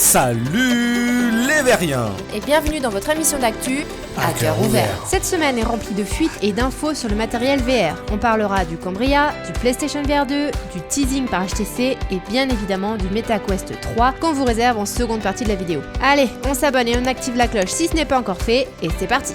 Salut les Veriens Et bienvenue dans votre émission d'actu à cœur ouvert. Cette semaine est remplie de fuites et d'infos sur le matériel VR. On parlera du Cambria, du PlayStation VR 2, du teasing par HTC et bien évidemment du MetaQuest 3 qu'on vous réserve en seconde partie de la vidéo. Allez, on s'abonne et on active la cloche si ce n'est pas encore fait et c'est parti.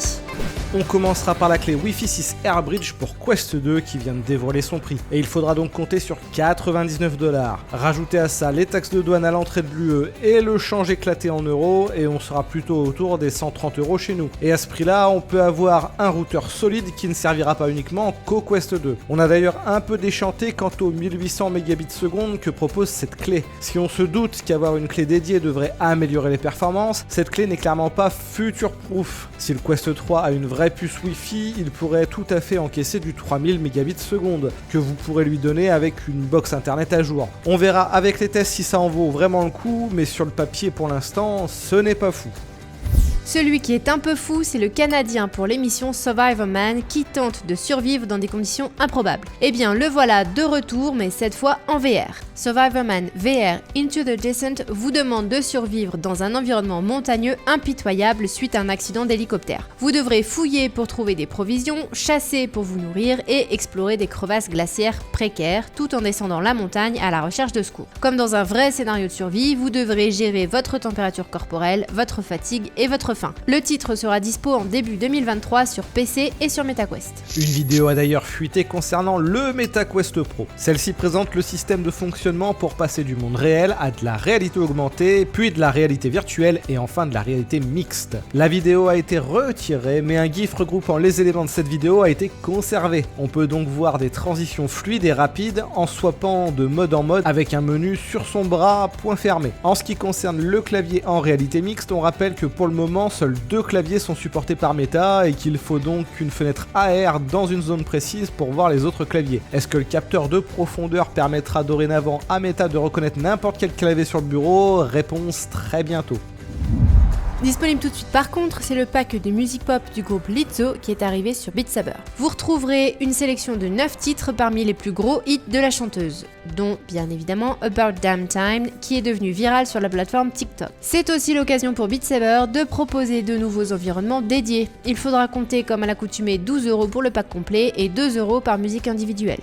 On commencera par la clé Wi-Fi 6 AirBridge pour Quest 2 qui vient de dévoiler son prix. Et il faudra donc compter sur 99$. Rajoutez à ça les taxes de douane à l'entrée de l'UE et le change éclaté en euros et on sera plutôt autour des 130€ chez nous. Et à ce prix-là, on peut avoir un routeur solide qui ne servira pas uniquement qu'au Quest 2. On a d'ailleurs un peu déchanté quant aux 1800 Mbps que propose cette clé. Si on se doute qu'avoir une clé dédiée devrait améliorer les performances, cette clé n'est clairement pas future-proof. Si le Quest 3 a une vraie puce Wi-Fi, il pourrait tout à fait encaisser du 3000 Mbps que vous pourrez lui donner avec une box internet à jour. On verra avec les tests si ça en vaut vraiment le coup, mais sur le papier pour l'instant, ce n'est pas fou. Celui qui est un peu fou, c'est le Canadien pour l'émission Survivorman qui tente de survivre dans des conditions improbables. Eh bien, le voilà de retour, mais cette fois en VR. Survivorman VR Into the Descent vous demande de survivre dans un environnement montagneux impitoyable suite à un accident d'hélicoptère. Vous devrez fouiller pour trouver des provisions, chasser pour vous nourrir et explorer des crevasses glaciaires précaires tout en descendant la montagne à la recherche de secours. Comme dans un vrai scénario de survie, vous devrez gérer votre température corporelle, votre fatigue et votre faim. Le titre sera dispo en début 2023 sur PC et sur MetaQuest. Une vidéo a d'ailleurs fuité concernant le MetaQuest Pro. Celle-ci présente le système de fonctionnement pour passer du monde réel à de la réalité augmentée, puis de la réalité virtuelle et enfin de la réalité mixte. La vidéo a été retirée, mais un GIF regroupant les éléments de cette vidéo a été conservé. On peut donc voir des transitions fluides et rapides en swappant de mode en mode avec un menu sur son bras, point fermé. En ce qui concerne le clavier en réalité mixte, on rappelle que pour le moment, seuls 2 claviers sont supportés par Meta et qu'il faut donc une fenêtre AR dans une zone précise pour voir les autres claviers. Est-ce que le capteur de profondeur permettra dorénavant à Meta de reconnaître n'importe quel clavier sur le bureau? Réponse très bientôt. Disponible tout de suite par contre, c'est le pack de musique pop du groupe Lizzo qui est arrivé sur Beat Saber. Vous retrouverez une sélection de 9 titres parmi les plus gros hits de la chanteuse, dont bien évidemment About Damn Time qui est devenu viral sur la plateforme TikTok. C'est aussi l'occasion pour Beat Saber de proposer de nouveaux environnements dédiés. Il faudra compter comme à l'accoutumée 12€ pour le pack complet et 2€ par musique individuelle.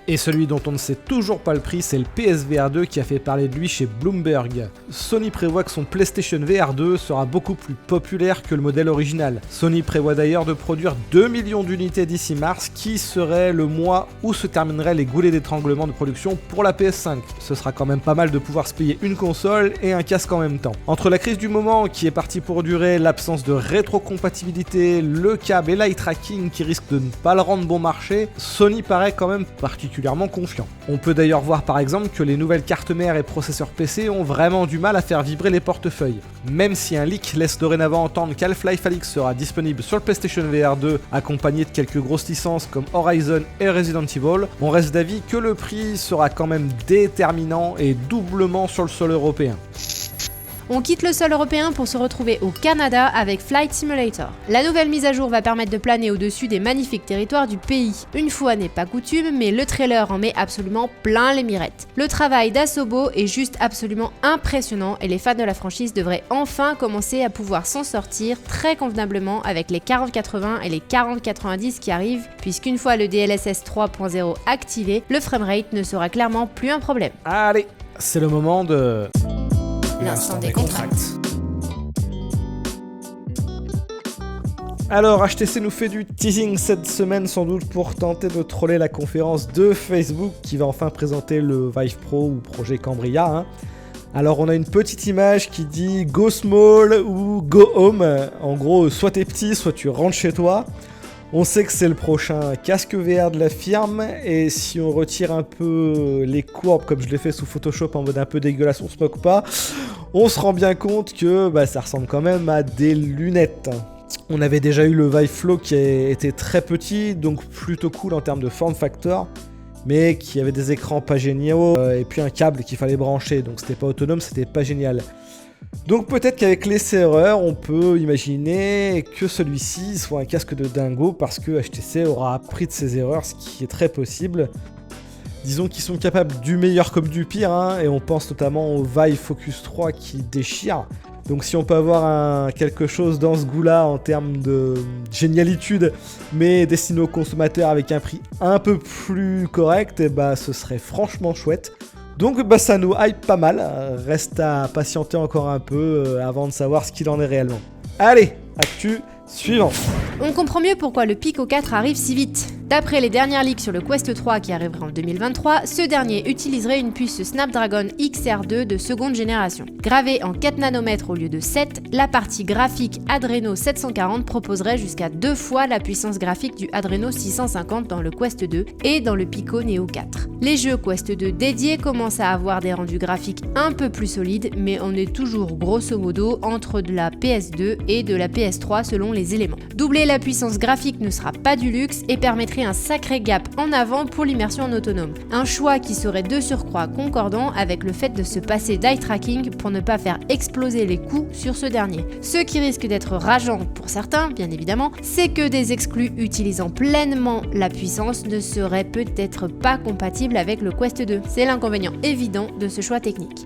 Et celui dont on ne sait toujours pas le prix, c'est le PSVR 2 qui a fait parler de lui chez Bloomberg. Sony prévoit que son PlayStation VR 2 sera beaucoup plus populaire que le modèle original. Sony prévoit d'ailleurs de produire 2 millions d'unités d'ici mars, qui serait le mois où se termineraient les goulets d'étranglement de production pour la PS5. Ce sera quand même pas mal de pouvoir se payer une console et un casque en même temps. Entre la crise du moment qui est partie pour durer, l'absence de rétrocompatibilité, le câble et l'eye tracking qui risquent de ne pas le rendre bon marché, Sony paraît quand même particulièrement confiant. On peut d'ailleurs voir par exemple que les nouvelles cartes mères et processeurs PC ont vraiment du mal à faire vibrer les portefeuilles. Même si un leak laisse dorénavant entendre qu'Half-Life Alyx sera disponible sur le PlayStation VR 2 accompagné de quelques grosses licences comme Horizon et Resident Evil, on reste d'avis que le prix sera quand même déterminant et doublement sur le sol européen. On quitte le sol européen pour se retrouver au Canada avec Flight Simulator. La nouvelle mise à jour va permettre de planer au-dessus des magnifiques territoires du pays. Une fois n'est pas coutume, mais le trailer en met absolument plein les mirettes. Le travail d'Asobo est juste absolument impressionnant et les fans de la franchise devraient enfin commencer à pouvoir s'en sortir très convenablement avec les 4080 et les 4090 qui arrivent, puisqu'une fois le DLSS 3.0 activé, le framerate ne sera clairement plus un problème. Allez, c'est le moment de... L'instant des contracts. Alors, HTC nous fait du teasing cette semaine sans doute pour tenter de troller la conférence de Facebook qui va enfin présenter le Vive Pro ou projet Cambria. Alors on a une petite image qui dit Go Small ou Go Home. En gros, soit t'es petit, soit tu rentres chez toi. On sait que c'est le prochain casque VR de la firme et si on retire un peu les courbes comme je l'ai fait sous Photoshop en mode un peu dégueulasse, on se moque pas, on se rend bien compte que ça ressemble quand même à des lunettes. On avait déjà eu le Vive Flow qui était très petit, donc plutôt cool en termes de form factor, mais qui avait des écrans pas géniaux et puis un câble qu'il fallait brancher, donc c'était pas autonome, c'était pas génial. Donc peut-être qu'avec l'essai-erreur, on peut imaginer que celui-ci soit un casque de dingo parce que HTC aura appris de ses erreurs, ce qui est très possible. Disons qu'ils sont capables du meilleur comme du pire, hein, et on pense notamment au Vive Focus 3 qui déchire. Donc si on peut avoir quelque chose dans ce goût-là en termes de génialitude, mais destiné aux consommateurs avec un prix un peu plus correct, et bah ce serait franchement chouette. Donc bah ça nous hype pas mal, reste à patienter encore un peu avant de savoir ce qu'il en est réellement. Allez, actu suivante. On comprend mieux pourquoi le Pico 4 arrive si vite. D'après les dernières leaks sur le Quest 3 qui arrivera en 2023, ce dernier utiliserait une puce Snapdragon XR2 de seconde génération. Gravée en 4 nanomètres au lieu de 7, la partie graphique Adreno 740 proposerait jusqu'à 2 fois la puissance graphique du Adreno 650 dans le Quest 2 et dans le Pico Neo 4. Les jeux Quest 2 dédiés commencent à avoir des rendus graphiques un peu plus solides, mais on est toujours grosso modo entre de la PS2 et de la PS3 selon les éléments. Doubler la puissance graphique ne sera pas du luxe et permettrait un sacré gap en avant pour l'immersion en autonome. Un choix qui serait de surcroît concordant avec le fait de se passer d'eye tracking pour ne pas faire exploser les coûts sur ce dernier. Ce qui risque d'être rageant pour certains, bien évidemment, c'est que des exclus utilisant pleinement la puissance ne seraient peut-être pas compatibles avec le Quest 2. C'est l'inconvénient évident de ce choix technique.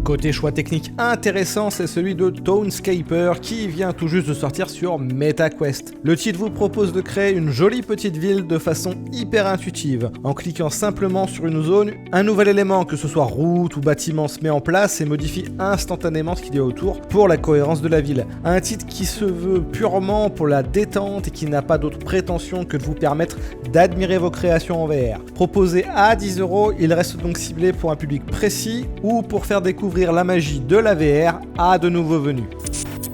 Côté choix technique intéressant, c'est celui de Townscaper qui vient tout juste de sortir sur MetaQuest. Le titre vous propose de créer une jolie petite ville de façon hyper intuitive. En cliquant simplement sur une zone, un nouvel élément, que ce soit route ou bâtiment, se met en place et modifie instantanément ce qu'il y a autour pour la cohérence de la ville. Un titre qui se veut purement pour la détente et qui n'a pas d'autre prétention que de vous permettre d'admirer vos créations en VR. Proposé à 10€, il reste donc ciblé pour un public précis ou pour faire découvrir la magie de la VR à de nouveaux venus.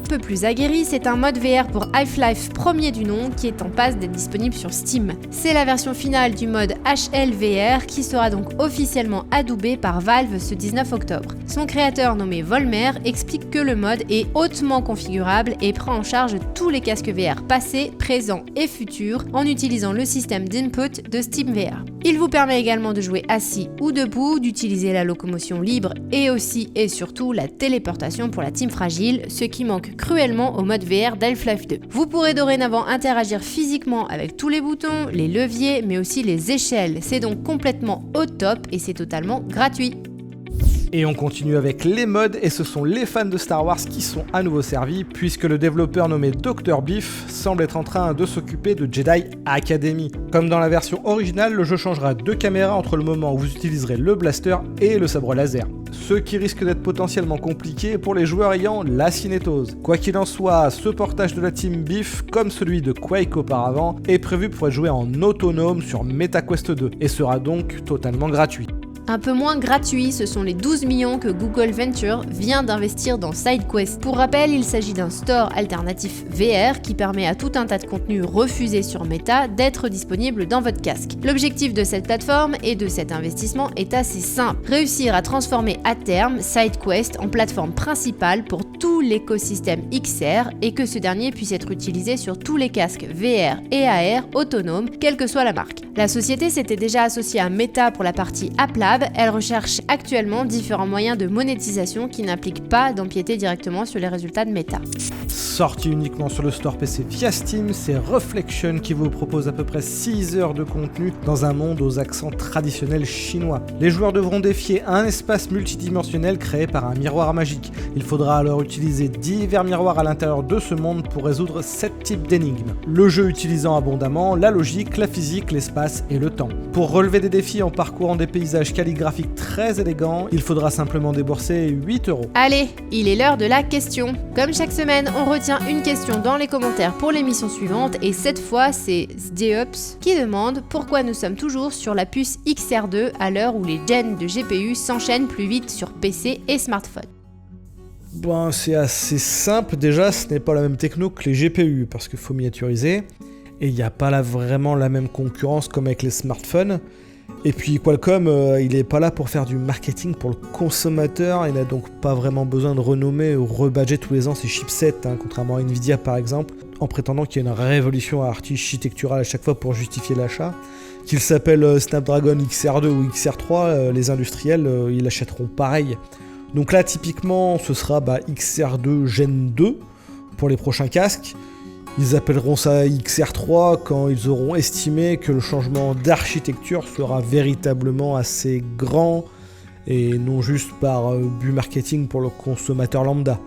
Un peu plus aguerri, c'est un mode VR pour Half-Life premier du nom qui est en passe d'être disponible sur Steam. C'est la version finale du mode HLVR qui sera donc officiellement adoubé par Valve ce 19 octobre. Son créateur nommé Volmer explique que le mode est hautement configurable et prend en charge tous les casques VR passés, présents et futurs en utilisant le système d'input de SteamVR. Il vous permet également de jouer assis ou debout, d'utiliser la locomotion libre et aussi et surtout la téléportation pour la team fragile, ce qui manque cruellement au mode VR d'Half-Life 2. Vous pourrez dorénavant interagir physiquement avec tous les boutons, les leviers, mais aussi les échelles. C'est donc complètement au top et c'est totalement gratuit. Et on continue avec les mods, et ce sont les fans de Star Wars qui sont à nouveau servis, puisque le développeur nommé Dr. Beef semble être en train de s'occuper de Jedi Academy. Comme dans la version originale, le jeu changera de caméra entre le moment où vous utiliserez le blaster et le sabre laser. Ce qui risque d'être potentiellement compliqué pour les joueurs ayant la cinétose. Quoi qu'il en soit, ce portage de la team Beef, comme celui de Quake auparavant, est prévu pour être joué en autonome sur MetaQuest 2, et sera donc totalement gratuit. Un peu moins gratuit, ce sont les 12 millions que Google Venture vient d'investir dans SideQuest. Pour rappel, il s'agit d'un store alternatif VR qui permet à tout un tas de contenus refusés sur Meta d'être disponible dans votre casque. L'objectif de cette plateforme et de cet investissement est assez simple. Réussir à transformer à terme SideQuest en plateforme principale pour tout l'écosystème XR et que ce dernier puisse être utilisé sur tous les casques VR et AR autonomes, quelle que soit la marque. La société s'était déjà associée à Meta pour la partie App Lab. Elle recherche actuellement différents moyens de monétisation qui n'impliquent pas d'empiéter directement sur les résultats de Meta. Sorti uniquement sur le store PC via Steam, c'est Reflection qui vous propose à peu près 6 heures de contenu dans un monde aux accents traditionnels chinois. Les joueurs devront défier un espace multidimensionnel créé par un miroir magique. Il faudra alors utiliser divers miroirs à l'intérieur de ce monde pour résoudre 7 types d'énigmes. Le jeu utilisant abondamment la logique, la physique, l'espace et le temps. Pour relever des défis en parcourant des paysages calligraphiques très élégants, il faudra simplement débourser 8€. Allez, il est l'heure de la question. Comme chaque semaine, on retient une question dans les commentaires pour l'émission suivante et cette fois c'est Sdeops qui demande pourquoi nous sommes toujours sur la puce XR2 à l'heure où les gens de GPU s'enchaînent plus vite sur PC et smartphone. Bon, c'est assez simple, déjà ce n'est pas la même techno que les GPU parce qu'il faut miniaturiser et il n'y a pas là vraiment la même concurrence comme avec les smartphones. Et puis Qualcomm, il n'est pas là pour faire du marketing pour le consommateur, il n'a donc pas vraiment besoin de renommer ou rebadger tous les ans ses chipsets, contrairement à Nvidia par exemple, en prétendant qu'il y a une révolution architecturale à chaque fois pour justifier l'achat. Qu'il s'appelle Snapdragon XR2 ou XR3, les industriels, ils l'achèteront pareil. Donc là typiquement ce sera XR2 Gen 2 pour les prochains casques. Ils appelleront ça XR3 quand ils auront estimé que le changement d'architecture sera véritablement assez grand et non juste par but marketing pour le consommateur lambda.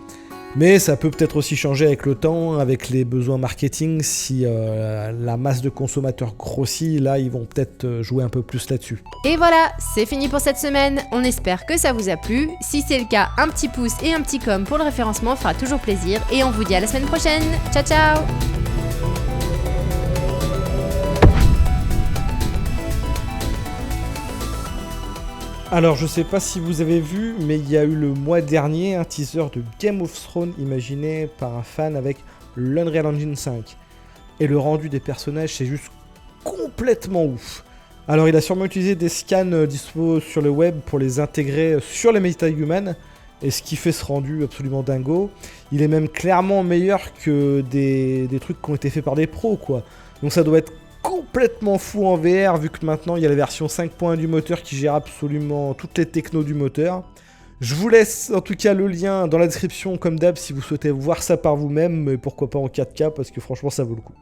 Mais ça peut peut-être aussi changer avec le temps, avec les besoins marketing, si la masse de consommateurs grossit, là ils vont peut-être jouer un peu plus là-dessus. Et voilà, c'est fini pour cette semaine. On espère que ça vous a plu. Si c'est le cas, un petit pouce et un petit com pour le référencement fera toujours plaisir. Et on vous dit à la semaine prochaine. Ciao ciao! Alors je sais pas si vous avez vu, mais il y a eu le mois dernier un teaser de Game of Thrones imaginé par un fan avec l'Unreal Engine 5. Et le rendu des personnages c'est juste complètement ouf. Alors il a sûrement utilisé des scans dispo sur le web pour les intégrer sur les MetaHuman, et ce qui fait ce rendu absolument dingo. Il est même clairement meilleur que des trucs qui ont été faits par des pros quoi. Donc ça doit être complètement fou en VR vu que maintenant il y a la version 5.1 du moteur qui gère absolument toutes les technos du moteur. Je vous laisse en tout cas le lien dans la description comme d'hab si vous souhaitez voir ça par vous-même, mais pourquoi pas en 4K parce que franchement ça vaut le coup.